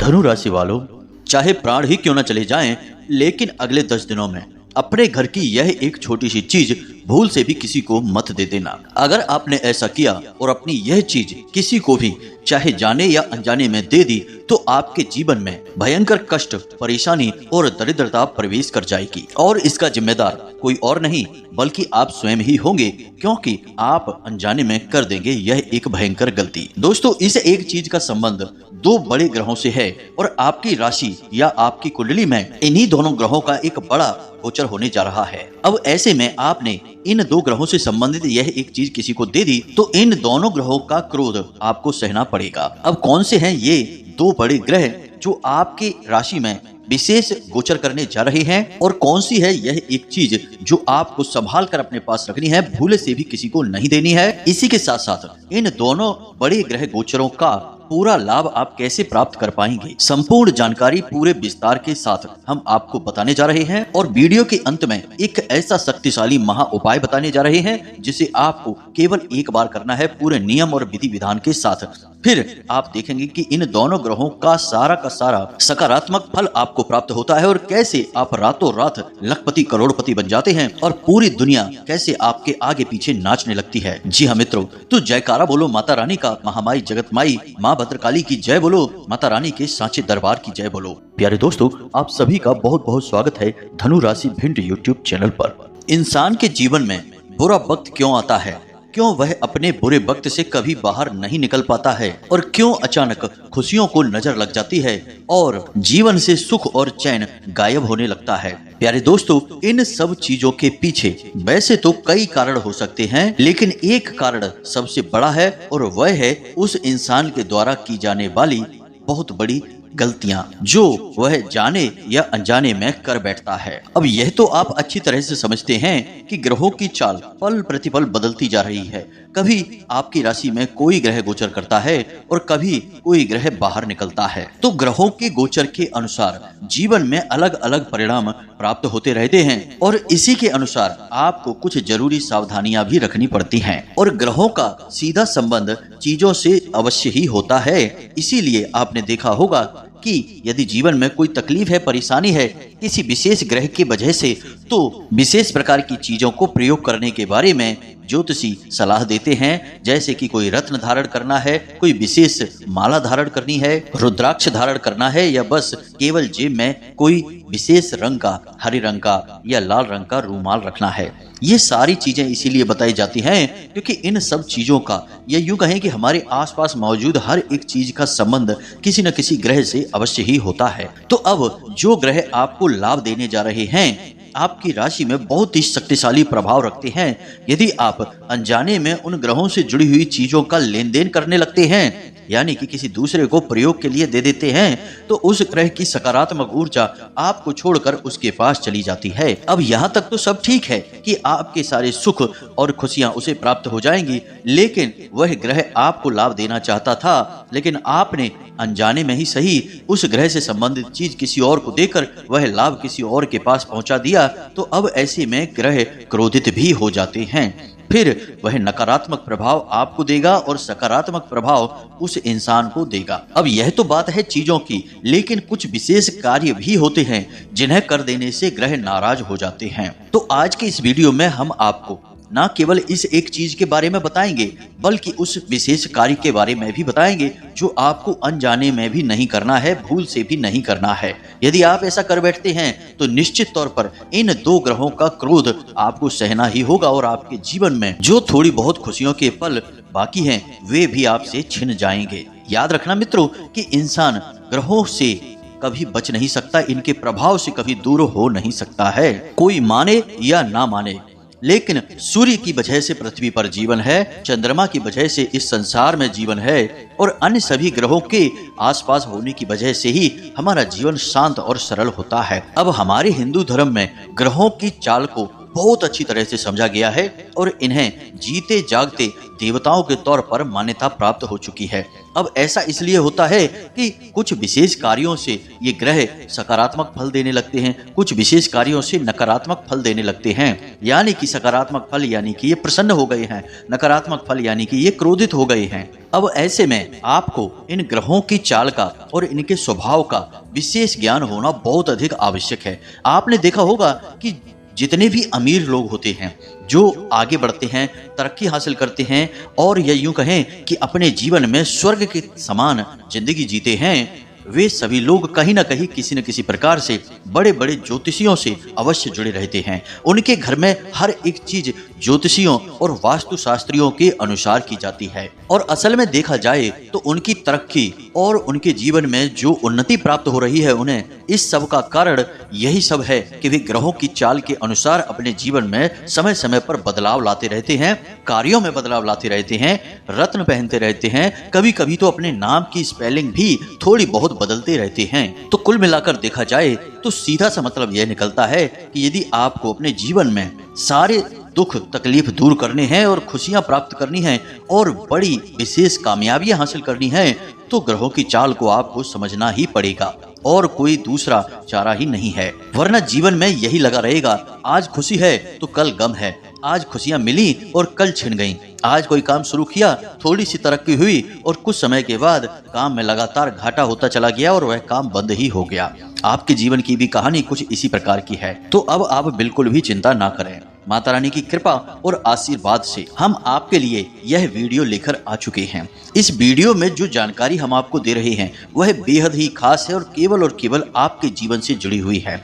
धनु राशि वालों, चाहे प्राण ही क्यों न चले जाएं, लेकिन अगले 10 दिनों में अपने घर की यह एक छोटी सी चीज भूल से भी किसी को मत दे देना। अगर आपने ऐसा किया और अपनी यह चीज किसी को भी चाहे जाने या अनजाने में दे दी तो आपके जीवन में भयंकर कष्ट, परेशानी और दरिद्रता प्रवेश कर जाएगी और इसका जिम्मेदार कोई और नहीं बल्कि आप स्वयं ही होंगे, क्योंकि आप अनजाने में कर देंगे यह एक भयंकर गलती। दोस्तों, इस एक चीज का संबंध 2 बड़े ग्रहों से है और आपकी राशि या आपकी कुंडली में इन्हीं दोनों ग्रहों का एक बड़ा गोचर होने जा रहा है। अब ऐसे में आपने इन 2 ग्रहों से संबंधित यह एक चीज किसी को दे दी तो इन दोनों ग्रहों का क्रोध आपको सहना पड़ेगा। अब कौन से हैं ये 2 बड़े ग्रह जो आपकी राशि में विशेष गोचर करने जा रहे हैं और कौन सी है यह एक चीज जो आपको संभाल कर अपने पास रखनी है, भूले से भी किसी को नहीं देनी है। इसी के साथ साथ इन दोनों बड़े ग्रह गोचरों का पूरा लाभ आप कैसे प्राप्त कर पाएंगे, संपूर्ण जानकारी पूरे विस्तार के साथ हम आपको बताने जा रहे हैं और वीडियो के अंत में एक ऐसा शक्तिशाली महा उपाय बताने जा रहे हैं जिसे आपको केवल एक बार करना है पूरे नियम और विधि विधान के साथ। फिर आप देखेंगे कि इन दोनों ग्रहों का सारा सकारात्मक फल आपको प्राप्त होता है और कैसे आप रातों रात लखपति करोड़पति बन जाते हैं और पूरी दुनिया कैसे आपके आगे पीछे नाचने लगती है। जी हाँ मित्रों, तो जयकारा बोलो माता रानी का, महामाई जगत माई माँ भद्रकाली की जय बोलो, माता रानी के सांचे दरबार की जय बोलो। प्यारे दोस्तों, आप सभी का बहुत बहुत स्वागत है धनु राशि भिंड यूट्यूब चैनल पर। इंसान के जीवन में बुरा वक्त क्यों आता है, क्यों वह अपने बुरे वक्त से कभी बाहर नहीं निकल पाता है और क्यों अचानक खुशियों को नजर लग जाती है और जीवन से सुख और चैन गायब होने लगता है। प्यारे दोस्तों, इन सब चीजों के पीछे वैसे तो कई कारण हो सकते हैं, लेकिन एक कारण सबसे बड़ा है और वह है उस इंसान के द्वारा की जाने वाली बहुत बड़ी गलतियां जो वह जाने या अनजाने में कर बैठता है। अब यह तो आप अच्छी तरह से समझते हैं कि ग्रहों की चाल पल प्रतिपल बदलती जा रही है। कभी आपकी राशि में कोई ग्रह गोचर करता है और कभी कोई ग्रह बाहर निकलता है, तो ग्रहों के गोचर के अनुसार जीवन में अलग अलग परिणाम प्राप्त होते रहते हैं और इसी के अनुसार आपको कुछ जरूरी सावधानियां भी रखनी पड़ती हैं और ग्रहों का सीधा संबंध चीजों से अवश्य ही होता है। इसीलिए आपने देखा होगा कि यदि जीवन में कोई तकलीफ है, परेशानी है किसी विशेष ग्रह की वजह से, तो विशेष प्रकार की चीजों को प्रयोग करने के बारे में ज्योतिषी सलाह देते हैं। जैसे कि कोई रत्न धारण करना है, कोई विशेष माला धारण करनी है, रुद्राक्ष धारण करना है या बस केवल जेब में कोई विशेष रंग का, हरे रंग का या लाल रंग का रूमाल रखना है। ये सारी चीजें इसीलिए बताई जाती हैं क्योंकि इन सब चीजों का या यूं कहें कि हमारे आसपास मौजूद हर एक चीज का संबंध किसी न किसी ग्रह से अवश्य ही होता है। तो अब जो ग्रह आपको लाभ देने जा रहे हैं आपकी राशि में बहुत ही शक्तिशाली प्रभाव रखते हैं। यदि आप अनजाने में उन ग्रहों से जुड़ी हुई चीजों का लेन देन करने लगते हैं, यानी कि किसी दूसरे को प्रयोग के लिए दे देते हैं, तो उस ग्रह की सकारात्मक ऊर्जा आपको छोड़कर उसके पास चली जाती है। अब यहाँ तक तो सब ठीक है कि आपके सारे सुख और खुशियां उसे प्राप्त हो जाएंगी, लेकिन वह ग्रह आपको लाभ देना चाहता था, लेकिन आपने अनजाने में ही सही उस ग्रह से संबंधित चीज किसी और को देकर वह लाभ किसी और के पास पहुंचा दिया, तो अब ऐसे में ग्रह क्रोधित भी हो जाते हैं। फिर वह नकारात्मक प्रभाव आपको देगा और सकारात्मक प्रभाव उस इंसान को देगा। अब यह तो बात है चीजों की, लेकिन कुछ विशेष कार्य भी होते हैं जिन्हें कर देने से ग्रह नाराज हो जाते हैं। तो आज के इस वीडियो में हम आपको न केवल इस एक चीज के बारे में बताएंगे बल्कि उस विशेष कार्य के बारे में भी बताएंगे जो आपको अनजाने में भी नहीं करना है, भूल से भी नहीं करना है। यदि आप ऐसा कर बैठते हैं तो निश्चित तौर पर इन 2 ग्रहों का क्रोध आपको सहना ही होगा और आपके जीवन में जो थोड़ी बहुत खुशियों के पल बाकी हैं वे भी आपसे छिन जाएंगे। याद रखना मित्रों कि इंसान ग्रहों से कभी बच नहीं सकता, इनके प्रभाव से कभी दूर हो नहीं सकता है। कोई माने या ना माने, लेकिन सूर्य की वजह से पृथ्वी पर जीवन है, चंद्रमा की वजह से इस संसार में जीवन है और अन्य सभी ग्रहों के आसपास होने की वजह से ही हमारा जीवन शांत और सरल होता है। अब हमारे हिंदू धर्म में ग्रहों की चाल को बहुत अच्छी तरह से समझा गया है और इन्हें जीते जागते देवताओं के तौर पर मान्यता प्राप्त हो चुकी है। अब ऐसा इसलिए होता है कि कुछ विशेष कार्यों से ये ग्रह सकारात्मक फल देने लगते हैं, कुछ विशेष कार्यों से नकारात्मक फल देने लगते हैं। यानी कि सकारात्मक फल यानी कि ये प्रसन्न हो गए हैं, नकारात्मक फल यानी कि ये क्रोधित हो गए हैं। अब ऐसे में आपको इन ग्रहों की चाल का और इनके स्वभाव का विशेष ज्ञान होना बहुत अधिक आवश्यक है। आपने देखा होगा कि जितने भी अमीर लोग होते हैं, जो आगे बढ़ते हैं, तरक्की हासिल करते हैं और या यूं कहें कि अपने जीवन में स्वर्ग के समान जिंदगी जीते हैं, वे सभी लोग कहीं ना कहीं किसी न किसी प्रकार से बड़े बड़े ज्योतिषियों से अवश्य जुड़े रहते हैं। उनके घर में हर एक चीज ज्योतिषियों और वास्तु शास्त्रियों के अनुसार की जाती है। और असल में देखा जाए तो उनकी तरक्की और उनके जीवन में जो उन्नति प्राप्त हो रही है, उन्हें इस सब का कारण यही सब है कि वे ग्रहों की चाल के अनुसार अपने जीवन में समय समय पर बदलाव लाते रहते हैं, कार्यों में बदलाव लाते रहते हैं, रत्न पहनते रहते हैं, कभी कभी तो अपने नाम की स्पेलिंग भी थोड़ी बहुत बदलते रहते हैं। तो कुल मिलाकर देखा जाए तो सीधा सा मतलब यह निकलता है कि यदि आपको अपने जीवन में सारे दुख तकलीफ दूर करने हैं और खुशियां प्राप्त करनी है और बड़ी विशेष कामयाबियां हासिल करनी है, तो ग्रहों की चाल को आपको समझना ही पड़ेगा और कोई दूसरा चारा ही नहीं है। वरना जीवन में यही लगा रहेगा, आज खुशी है तो कल गम है, आज खुशियां मिली और कल छिन गईं। आज कोई काम शुरू किया, थोड़ी सी तरक्की हुई और कुछ समय के बाद काम में लगातार घाटा होता चला गया और वह काम बंद ही हो गया। आपके जीवन की भी कहानी कुछ इसी प्रकार की है। तो अब आप बिल्कुल भी चिंता ना करें। माता रानी की कृपा और आशीर्वाद से हम आपके लिए यह वीडियो लेकर आ चुके हैं। इस वीडियो में जो जानकारी हम आपको दे रहे हैं वह बेहद ही खास है और केवल आपके जीवन से जुड़ी हुई है।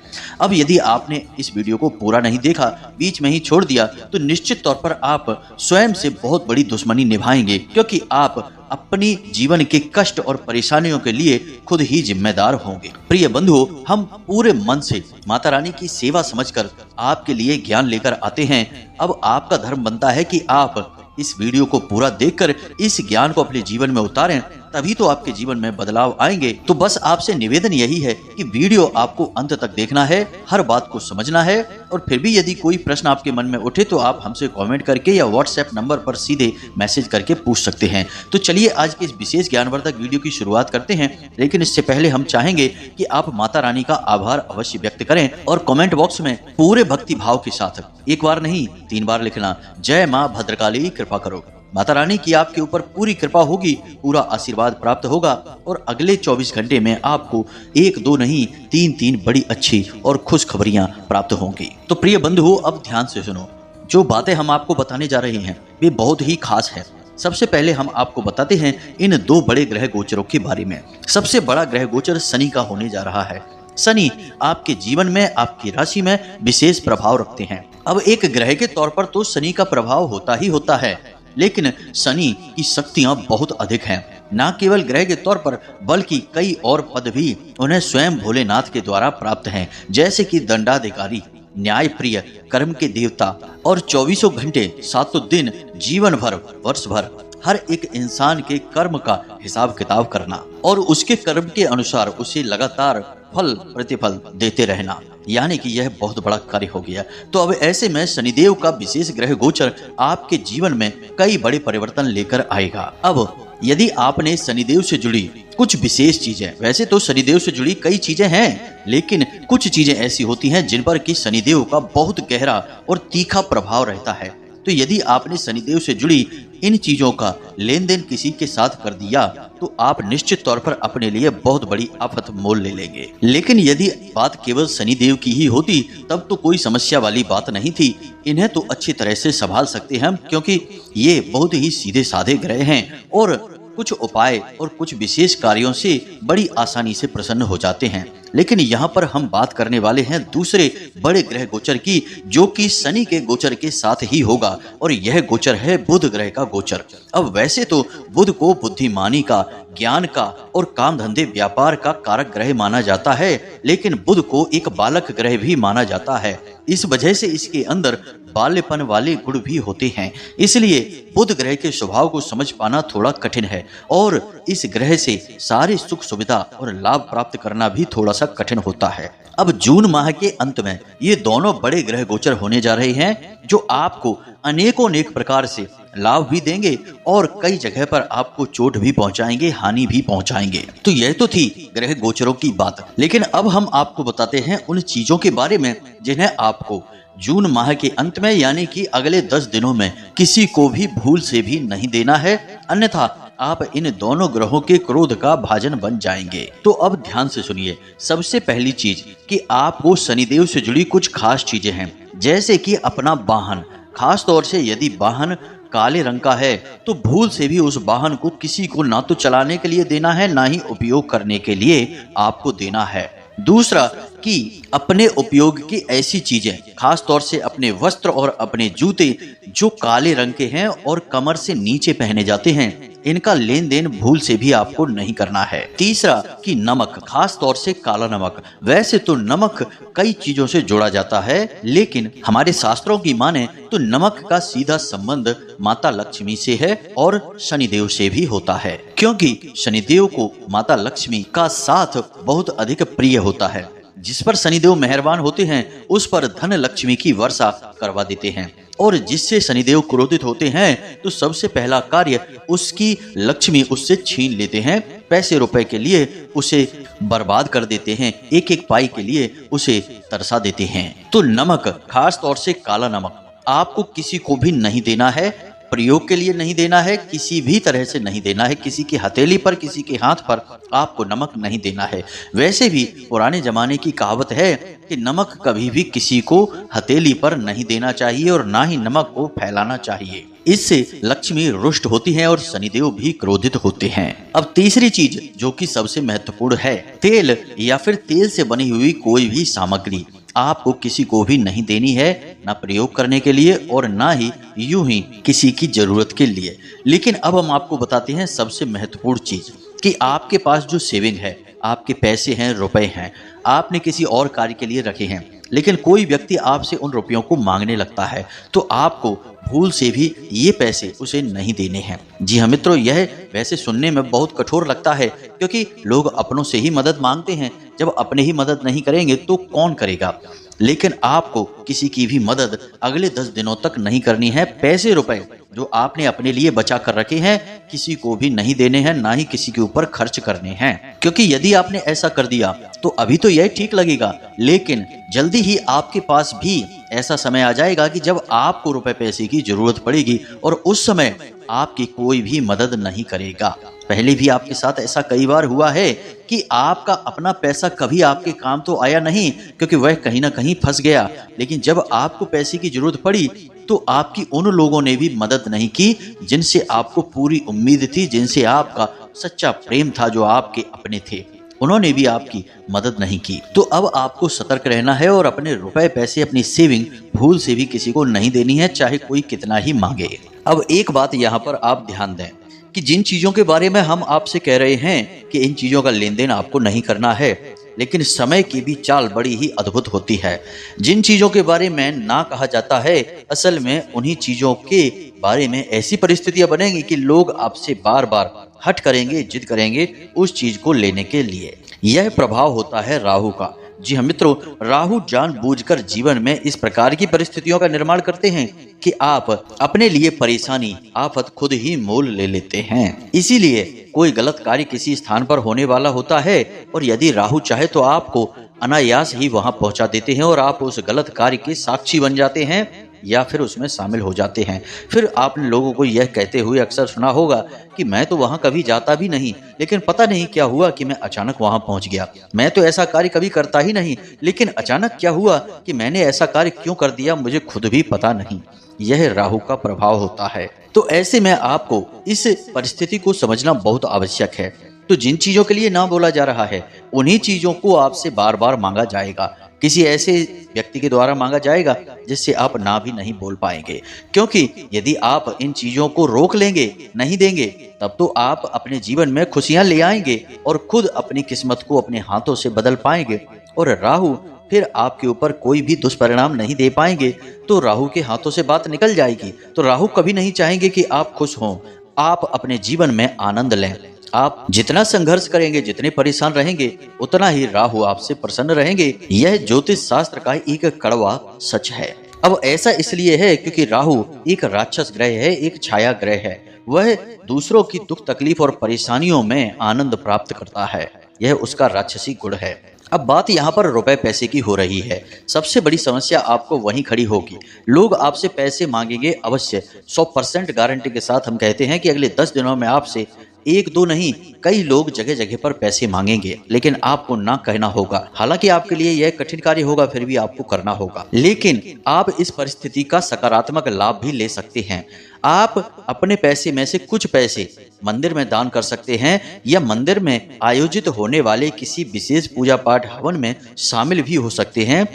अब यदि आपने इस वीडियो को पूरा नहीं देखा, बीच में ही छोड़ दिया, तो निश्चित तौर पर आप स्वयं से बहुत बड़ी दुश्मनी निभाएंगे, क्योंकि आप अपनी जीवन के कष्ट और परेशानियों के लिए खुद ही जिम्मेदार होंगे। प्रिय बंधुओं, हम पूरे मन से माता रानी की सेवा समझकर आपके लिए ज्ञान लेकर आते हैं। अब आपका धर्म बनता है कि आप इस वीडियो को पूरा देखकर इस ज्ञान को अपने जीवन में उतारें, तभी तो आपके जीवन में बदलाव आएंगे। तो बस आपसे निवेदन यही है कि वीडियो आपको अंत तक देखना है, हर बात को समझना है, और फिर भी यदि कोई प्रश्न आपके मन में उठे तो आप हमसे कमेंट करके या व्हाट्सएप नंबर पर सीधे मैसेज करके पूछ सकते हैं। तो चलिए आज के इस विशेष ज्ञानवर्धक वीडियो की शुरुआत करते हैं, लेकिन इससे पहले हम चाहेंगे कि आप माता रानी का आभार अवश्य व्यक्त करें और कमेंट बॉक्स में पूरे भक्ति भाव के साथ एक बार नहीं 3 बार लिखना, जय माँ भद्रकाली कृपा करो। माता रानी की आपके ऊपर पूरी कृपा होगी, पूरा आशीर्वाद प्राप्त होगा और अगले 24 घंटे में आपको 1-2 नहीं 3-3 बड़ी अच्छी और खुश खबरियां प्राप्त होंगी। तो प्रिय बंधुओं, अब ध्यान से सुनो। जो बातें हम आपको बताने जा रहे हैं वे बहुत ही खास है। सबसे पहले हम आपको बताते हैं इन 2 बड़े ग्रह गोचरों के बारे में। सबसे बड़ा ग्रह गोचर शनि का होने जा रहा है। शनि आपके जीवन में, आपकी राशि में विशेष प्रभाव रखते हैं। अब एक ग्रह के तौर पर तो शनि का प्रभाव होता ही होता है, लेकिन शनि की शक्तियां बहुत अधिक हैं। न केवल ग्रह के तौर पर बल्कि कई और पद भी उन्हें स्वयं भोलेनाथ के द्वारा प्राप्त हैं, जैसे कि दंडाधिकारी, न्याय प्रिय, कर्म के देवता और 24 घंटे 7 दिन, जीवन भर, वर्ष भर हर एक इंसान के कर्म का हिसाब किताब करना और उसके कर्म के अनुसार उसे लगातार फल प्रतिफल देते रहना, यानी कि यह बहुत बड़ा कार्य हो गया। तो अब ऐसे में शनिदेव का विशेष ग्रह गोचर आपके जीवन में कई बड़े परिवर्तन लेकर आएगा। अब यदि आपने शनिदेव से जुड़ी कुछ विशेष चीजें, वैसे तो शनिदेव से जुड़ी कई चीजें हैं, लेकिन कुछ चीजें ऐसी होती हैं जिन पर कि शनिदेव का बहुत गहरा और तीखा प्रभाव रहता है। तो यदि आपने शनिदेव से जुड़ी इन चीजों का लेन देन किसी के साथ कर दिया तो आप निश्चित तौर पर अपने लिए बहुत बड़ी आफत मोल ले लेंगे। लेकिन यदि बात केवल शनिदेव की ही होती तब तो कोई समस्या वाली बात नहीं थी। इन्हें तो अच्छी तरह से संभाल सकते हैं हम, क्योंकि ये बहुत ही सीधे साधे ग्रह हैं और कुछ उपाय और कुछ विशेष कार्यों से बड़ी आसानी से प्रसन्न हो जाते हैं। लेकिन यहाँ पर हम बात करने वाले हैं दूसरे बड़े ग्रह गोचर की, जो कि शनि के गोचर के साथ ही होगा, और यह गोचर है बुध ग्रह का गोचर। अब वैसे तो बुध को बुद्धिमानी का, ज्ञान का और काम धंधे व्यापार का कारक ग्रह माना जाता है, लेकिन बुध को एक बालक ग्रह भी माना जाता है। इस वजह से इसके अंदर बाल्यपन वाले गुण भी होते हैं। इसलिए बुध ग्रह के स्वभाव को समझ पाना थोड़ा कठिन है और इस ग्रह से सारे सुख सुविधा और लाभ प्राप्त करना भी थोड़ा सा कठिन होता है। अब जून माह के अंत में ये दोनों बड़े ग्रह गोचर होने जा रहे हैं जो आपको अनेक प्रकार से लाभ भी देंगे और कई जगह पर आपको चोट भी पहुंचाएंगे, हानि भी पहुंचाएंगे। तो यह तो थी ग्रह गोचरों की बात, लेकिन अब हम आपको बताते हैं उन चीजों के बारे में जिन्हें आपको जून माह के अंत में यानी कि अगले 10 दिनों में किसी को भी भूल से भी नहीं देना है, अन्यथा आप इन दोनों ग्रहों के क्रोध का भाजन बन जाएंगे। तो अब ध्यान से सुनिए। सबसे पहली चीज कि आपको शनिदेव से जुड़ी कुछ खास चीजें हैं, जैसे कि अपना वाहन, खास तौर से यदि वाहन काले रंग का है तो भूल से भी उस वाहन को किसी को ना तो चलाने के लिए देना है, ना ही उपयोग करने के लिए आपको देना है। दूसरा कि अपने उपयोग की ऐसी चीजें, खास तौर से अपने वस्त्र और अपने जूते जो काले रंग के हैं और कमर से नीचे पहने जाते हैं, इनका लेन देन भूल से भी आपको नहीं करना है। तीसरा कि नमक, खास तौर से काला नमक। वैसे तो नमक कई चीजों से जोड़ा जाता है, लेकिन हमारे शास्त्रों की माने तो नमक का सीधा संबंध माता लक्ष्मी से है और शनिदेव से भी होता है, क्योंकि शनिदेव को माता लक्ष्मी का साथ बहुत अधिक प्रिय होता है। जिस पर शनिदेव मेहरबान होते हैं उस पर धन लक्ष्मी की वर्षा करवा देते हैं, और जिससे शनिदेव क्रोधित होते हैं तो सबसे पहला कार्य उसकी लक्ष्मी उससे छीन लेते हैं, पैसे रुपए के लिए उसे बर्बाद कर देते हैं, एक एक पाई के लिए उसे तरसा देते हैं। तो नमक, खास तौर से काला नमक, आपको किसी को भी नहीं देना है, प्रयोग के लिए नहीं देना है, किसी भी तरह से नहीं देना है। किसी की हथेली पर, किसी के हाथ पर आपको नमक नहीं देना है। वैसे भी पुराने जमाने की कहावत है कि नमक कभी भी किसी को हथेली पर नहीं देना चाहिए और ना ही नमक को फैलाना चाहिए। इससे लक्ष्मी रुष्ट होती है और शनिदेव भी क्रोधित होते हैं। अब तीसरी चीज जो कि सबसे महत्वपूर्ण है, तेल या फिर तेल से बनी हुई कोई भी सामग्री आपको किसी को भी नहीं देनी है, ना प्रयोग करने के लिए और ना ही यूं ही किसी की जरूरत के लिए। लेकिन अब हम आपको बताते हैं सबसे महत्वपूर्ण चीज कि आपके पास जो सेविंग है, आपके पैसे हैं, रुपए हैं, आपने किसी और कार्य के लिए रखे हैं, लेकिन कोई व्यक्ति आपसे उन रुपयों को मांगने लगता है तो आपको भूल से भी ये पैसे उसे नहीं देने हैं। जी हाँ मित्रों, यह वैसे सुनने में बहुत कठोर लगता है, क्योंकि लोग अपनों से ही मदद मांगते हैं। जब अपने ही मदद नहीं करेंगे तो कौन करेगा। लेकिन आपको किसी की भी मदद अगले 10 दिनों तक नहीं करनी है। पैसे रुपए जो आपने अपने लिए बचा कर रखे हैं किसी को भी नहीं देने हैं, ना ही किसी के ऊपर खर्च करने हैं, क्योंकि यदि आपने ऐसा कर दिया तो अभी तो यह ठीक लगेगा, लेकिन जल्दी ही आपके पास भी ऐसा समय आ जाएगा कि जब आपको रुपए पैसे की जरूरत पड़ेगी और उस समय आपकी कोई भी मदद नहीं करेगा। पहले भी आपके साथ ऐसा कई बार हुआ है कि आपका अपना पैसा कभी आपके काम तो आया नहीं, क्योंकि वह कहीं ना कहीं फंस गया, लेकिन जब आपको पैसे की जरूरत पड़ी तो आपकी उन लोगों ने भी मदद नहीं की जिनसे आपको पूरी उम्मीद थी, जिनसे आपका सच्चा प्रेम था, जो आपके अपने थे, उन्होंने भी आपकी मदद नहीं की। तो अब आपको सतर्क रहना है और अपने रुपए पैसे, अपनी सेविंग भूल से भी किसी को नहीं देनी है, चाहे कोई कितना ही मांगे। अब एक बात यहाँ पर आप ध्यान दें कि जिन चीजों के बारे में हम आपसे कह रहे हैं कि इन चीजों का लेन देन आपको नहीं करना है, लेकिन समय की भी चाल बड़ी ही अद्भुत होती है। जिन चीजों के बारे में ना कहा जाता है, असल में उन्हीं चीजों के बारे में ऐसी परिस्थितियां बनेंगी कि लोग आपसे बार बार हट करेंगे, जिद करेंगे उस चीज को लेने के लिए। यह प्रभाव होता है राहु का। जी हाँ मित्रों, राहु जानबूझकर जीवन में इस प्रकार की परिस्थितियों का निर्माण करते हैं कि आप अपने लिए परेशानी, आफत खुद ही मोल ले लेते हैं। इसीलिए कोई गलत कार्य किसी स्थान पर होने वाला होता है और यदि राहु चाहे तो आपको अनायास ही वहां पहुंचा देते हैं और आप उस गलत कार्य के साक्षी बन जाते हैं या फिर उसमें शामिल हो जाते हैं। फिर आपने लोगों को यह कहते हुए अक्सर सुना होगा कि मैं तो वहां कभी जाता भी नहीं, लेकिन पता नहीं क्या हुआ कि मैं अचानक वहां पहुंच गया। मैं तो ऐसा कार्य कभी करता ही नहीं, लेकिन अचानक क्या हुआ कि मैंने ऐसा कार्य क्यों कर दिया, मुझे खुद भी पता नहीं। यह राहु का प्रभाव होता है। तो ऐसे में आपको इस परिस्थिति को समझना बहुत आवश्यक है। तो जिन चीजों के लिए ना बोला जा रहा है उन्हीं चीजों को आपसे बार बार मांगा जाएगा, किसी ऐसे व्यक्ति के द्वारा मांगा जाएगा जिससे आप ना भी नहीं बोल पाएंगे। क्योंकि यदि आप इन चीजों को रोक लेंगे, नहीं देंगे, तब तो आप अपने जीवन में खुशियां ले आएंगे और खुद अपनी किस्मत को अपने हाथों से बदल पाएंगे और राहु फिर आपके ऊपर कोई भी दुष्परिणाम नहीं दे पाएंगे। तो राहु के हाथों से बात निकल जाएगी। तो राहु कभी नहीं चाहेंगे कि आप खुश हों, आप अपने जीवन में आनंद लें, आप जितना संघर्ष करेंगे, जितने परेशान रहेंगे, उतना ही राहु आपसे प्रसन्न रहेंगे। यह ज्योतिष शास्त्र का एक कड़वा सच है। अब ऐसा इसलिए है क्योंकि राहु एक राक्षस ग्रह है, एक छाया ग्रह है। वह दूसरों की दुख तकलीफ और परेशानियों में आनंद प्राप्त करता है। यह उसका राक्षसी गुण है। अब बात यहाँ पर रुपए पैसे की हो रही है। सबसे बड़ी समस्या आपको वहीं खड़ी होगी। लोग आपसे पैसे मांगेंगे अवश्य। 100% गारंटी के साथ हम कहते हैं कि अगले 10 दिनों में आपसे एक दो नहीं, कई लोग जगह जगह पर पैसे मांगेंगे, लेकिन आपको ना कहना होगा। हालांकि आपके लिए यह कठिन कार्य होगा, फिर भी आपको करना होगा। लेकिन आप इस परिस्थिति का सकारात्मक लाभ भी ले सकते हैं। आप अपने पैसे में से कुछ पैसे मंदिर में दान कर सकते हैं, या मंदिर में आयोजित होने वाले किसी विशेष पूजा पाठ हवन में शामिल भी हो सकते हैं।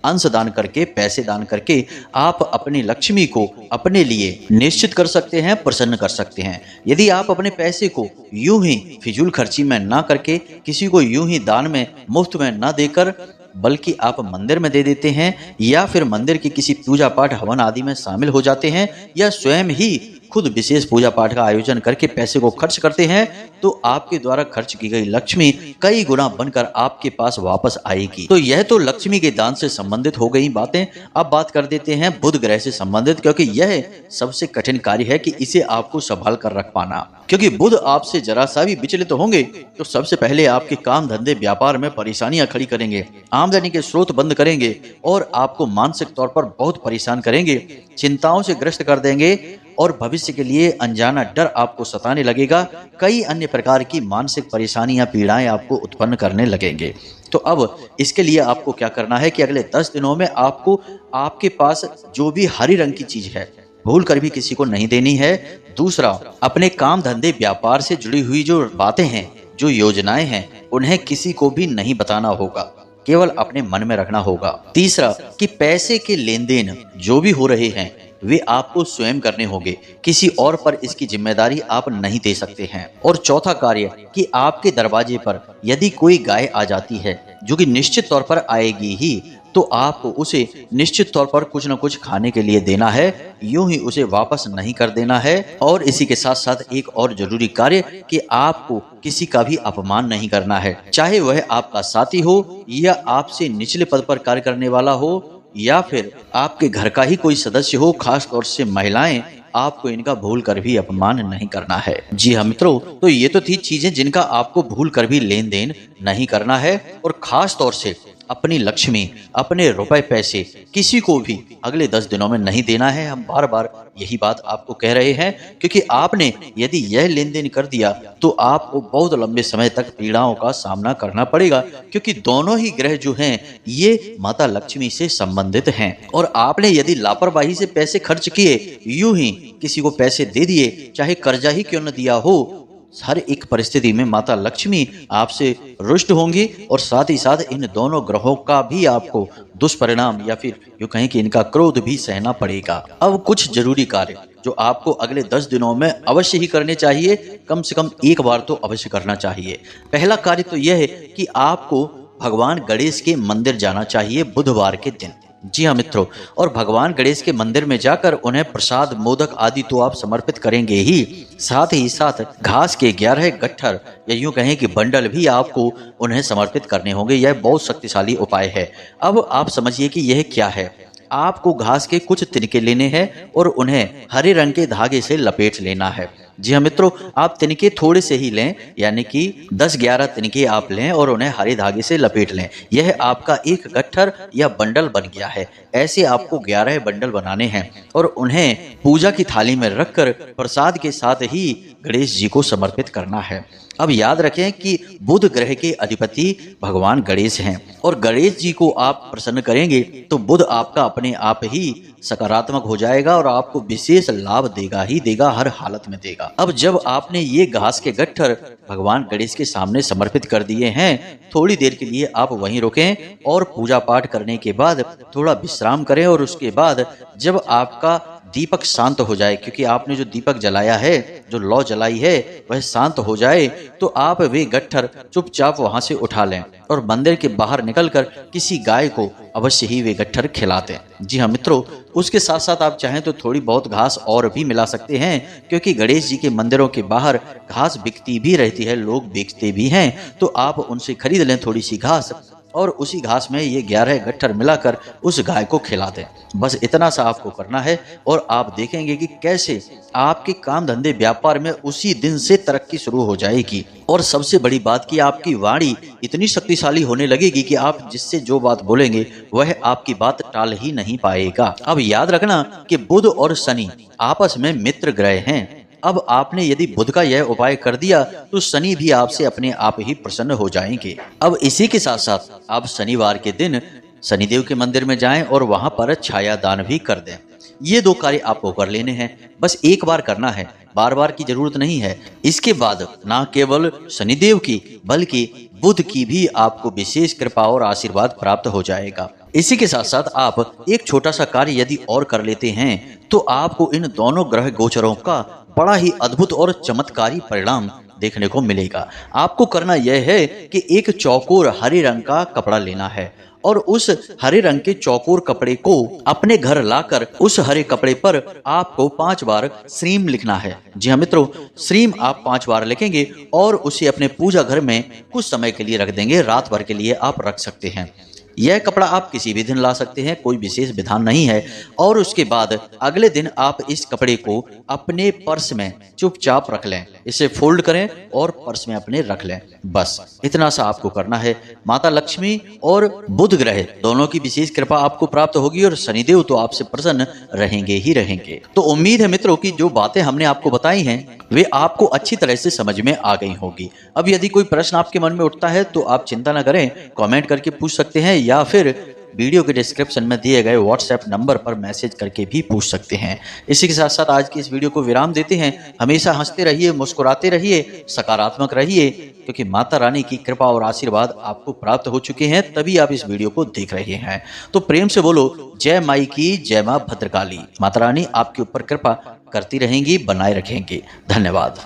अंश दान करके, पैसे दान करके आप अपनी लक्ष्मी को अपने लिए निश्चित कर सकते हैं, प्रसन्न कर सकते हैं। यदि आप अपने पैसे को यूं ही फिजूल खर्ची में ना करके, किसी को यूं ही दान में मुफ्त में ना देकर, बल्कि आप मंदिर में दे देते हैं, या फिर मंदिर की किसी पूजा पाठ हवन आदि में शामिल हो जाते हैं, या स्वयं ही खुद विशेष पूजा पाठ का आयोजन करके पैसे को खर्च करते हैं, तो आपके द्वारा खर्च की गई लक्ष्मी कई गुना बनकर आपके पास वापस आएगी। तो यह तो लक्ष्मी के दान से संबंधित हो गई बातें। अब बात कर देते हैं बुध ग्रह से संबंधित, क्योंकि यह सबसे कठिन कार्य है कि इसे आपको संभाल कर रख पाना। क्योंकि बुध आपसे जरा सा भी विचलित होंगे तो सबसे पहले आपके काम धंधे व्यापार में परेशानियां खड़ी करेंगे, आमदनी के स्रोत बंद करेंगे और आपको मानसिक तौर पर बहुत परेशान करेंगे, चिंताओं से ग्रस्त कर देंगे और भविष्य के लिए अनजाना डर आपको सताने लगेगा। कई अन्य प्रकार की मानसिक परेशानियां, पीड़ाएं आपको उत्पन्न करने लगेंगे। तो अब इसके लिए आपको क्या करना है कि अगले 10 दिनों में आपको आपके पास जो भी हरी रंग की चीज है, भूल कर भी किसी को नहीं देनी है। दूसरा, अपने काम धंधे व्यापार से जुड़ी हुई जो बातें हैं, जो योजनाएं हैं, उन्हें किसी को भी नहीं बताना होगा, केवल अपने मन में रखना होगा। तीसरा, कि पैसे के लेन देन जो भी हो रहे हैं वे आपको स्वयं करने होंगे, किसी और पर इसकी जिम्मेदारी आप नहीं दे सकते हैं। और चौथा कार्य, कि आपके दरवाजे पर यदि कोई गाय आ जाती है, जो कि निश्चित तौर पर आएगी ही, तो आपको उसे निश्चित तौर पर कुछ न कुछ खाने के लिए देना है, यूं ही उसे वापस नहीं कर देना है। और इसी के साथ साथ एक और जरूरी कार्य, कि आपको किसी का भी अपमान नहीं करना है, चाहे वह आपका साथी हो, या आपसे निचले पद पर कार्य करने वाला हो, या फिर आपके घर का ही कोई सदस्य हो। खास तौर से महिलाएं, आपको इनका भूल कर भी अपमान नहीं करना है। जी हाँ मित्रों, तो ये तो थी चीजें जिनका आपको भूल कर भी लेन देन नहीं करना है। और खास तौर से अपनी लक्ष्मी, अपने रुपए पैसे किसी को भी अगले 10 दिनों में नहीं देना है। हम बार बार यही बात आपको कह रहे हैं, क्योंकि आपने यदि यह लेन देन कर दिया तो आपको बहुत लंबे समय तक पीड़ाओं का सामना करना पड़ेगा, क्योंकि दोनों ही ग्रह जो हैं ये माता लक्ष्मी से संबंधित हैं। और आपने यदि लापरवाही से पैसे खर्च किए, यूं ही किसी को पैसे दे दिए, चाहे कर्जा ही क्यों न दिया हो, हर एक परिस्थिति में माता लक्ष्मी आपसे रुष्ट होंगी। और साथ ही साथ इन दोनों ग्रहों का भी आपको दुष्परिणाम, या फिर यूं कहें कि इनका क्रोध भी सहना पड़ेगा। अब कुछ जरूरी कार्य जो आपको अगले 10 दिनों में अवश्य ही करने चाहिए, कम से कम एक बार तो अवश्य करना चाहिए। पहला कार्य तो यह है कि आपको भगवान गणेश के मंदिर जाना चाहिए बुधवार के दिन। जी हाँ मित्रों, और भगवान गणेश के मंदिर में जाकर उन्हें प्रसाद, मोदक आदि तो आप समर्पित करेंगे ही, साथ ही साथ घास के 11 गट्ठर या यूं कहें कि बंडल भी आपको उन्हें समर्पित करने होंगे। यह बहुत शक्तिशाली उपाय है। अब आप समझिए कि यह क्या है। आपको घास के कुछ तिनके लेने हैं और उन्हें हरे रंग के धागे से लपेट लेना है। जी हाँ मित्रों, आप तिनके थोड़े से ही लें, यानी कि 10-11 तिनके आप लें और उन्हें हरे धागे से लपेट लें। यह आपका एक गट्ठर या बंडल बन गया है। ऐसे आपको 11 बंडल बनाने हैं और उन्हें पूजा की थाली में रखकर प्रसाद के साथ ही गणेश जी को समर्पित करना है। अब याद रखें कि बुध ग्रह के अधिपति भगवान गणेश हैं, और गणेश जी को आप प्रसन्न करेंगे तो बुध आपका अपने आप ही सकारात्मक हो जाएगा और आपको विशेष लाभ देगा ही देगा, हर हालत में देगा। अब जब आपने ये घास के गट्ठर भगवान गणेश के सामने समर्पित कर दिए हैं, थोड़ी देर के लिए आप वहीं रुकें और पूजा पाठ करने के बाद थोड़ा विश्राम करें। और उसके बाद जब आपका दीपक शांत हो जाए, क्योंकि आपने जो दीपक जलाया है, जो लौ जलाई है, वह शांत हो जाए, तो आप वे गट्ठर चुपचाप वहां से उठा लें और मंदिर के बाहर निकलकर किसी गाय को अवश्य ही वे गट्ठर खिलाते हैं। जी हाँ मित्रों, उसके साथ साथ आप चाहें तो थोड़ी बहुत घास और भी मिला सकते हैं, क्योंकि गणेश जी के मंदिरों के बाहर घास बिकती भी रहती है, लोग बेचते भी हैं, तो आप उनसे खरीद लें थोड़ी सी घास और उसी घास में ये 11 गट्ठर मिलाकर उस गाय को खिला दें। बस इतना सा आपको करना है और आप देखेंगे कि कैसे आपके काम धंधे व्यापार में उसी दिन से तरक्की शुरू हो जाएगी। और सबसे बड़ी बात कि आपकी वाणी इतनी शक्तिशाली होने लगेगी कि आप जिससे जो बात बोलेंगे वह आपकी बात टाल ही नहीं पाएगा। अब याद रखना कि बुध और शनि आपस में मित्र ग्रह हैं। अब आपने यदि बुध का यह उपाय कर दिया तो शनि भी आपसे अपने आप ही प्रसन्न हो जाएंगे। अब इसी के साथ साथ आप शनिवार के दिन शनिदेव के मंदिर में जाएं और वहां पर छाया दान भी कर दें। ये 2 कार्य आपको कर लेने हैं, बस एक बार करना है, बार बार की जरूरत नहीं है। इसके बाद ना केवल शनिदेव की बल्कि बुध की भी आपको विशेष कृपा और आशीर्वाद प्राप्त हो जाएगा। इसी के साथ साथ आप एक छोटा सा कार्य यदि और कर लेते हैं तो आपको इन दोनों ग्रह गोचरों का बड़ा ही अद्भुत और चमत्कारी परिणाम देखने को मिलेगा। आपको करना यह है कि एक चौकोर हरे रंग का कपड़ा लेना है और उस हरे रंग के चौकोर कपड़े को अपने घर लाकर उस हरे कपड़े पर आपको 5 बार श्रीम लिखना है। जी हाँ मित्रों, श्रीम आप 5 बार लिखेंगे और उसे अपने पूजा घर में कुछ समय के लिए रख देंगे, रात भर के लिए आप रख सकते हैं। यह कपड़ा आप किसी भी दिन ला सकते हैं, कोई विशेष विधान नहीं है। और उसके बाद अगले दिन आप इस कपड़े को अपने पर्स में चुपचाप रख लें, इसे फोल्ड करें और पर्स में अपने रख लें। बस इतना सा आपको करना है। माता लक्ष्मी और बुध ग्रह दोनों की विशेष कृपा आपको प्राप्त होगी और शनिदेव तो आपसे प्रसन्न रहेंगे ही रहेंगे। तो उम्मीद है मित्रों की जो बातें हमने आपको बताई हैं वे आपको अच्छी तरह से समझ में आ गई होगी। अब यदि कोई प्रश्न आपके मन में उठता है तो आप चिंता न करें, कमेंट करके पूछ सकते हैं या फिर वीडियो के डिस्क्रिप्शन में दिए गए व्हाट्सएप नंबर पर मैसेज करके भी पूछ सकते हैं। इसी के साथ साथ आज की इस वीडियो को विराम देते हैं। हमेशा हंसते रहिए, मुस्कुराते रहिए, सकारात्मक रहिए, क्योंकि माता रानी की कृपा और आशीर्वाद आपको प्राप्त हो चुके हैं, तभी आप इस वीडियो को देख रहे हैं। तो प्रेम से बोलो जय माई की, जय माँ भद्रकाली। माता रानी आपके ऊपर कृपा करती रहेंगी, बनाए रखेंगे। धन्यवाद।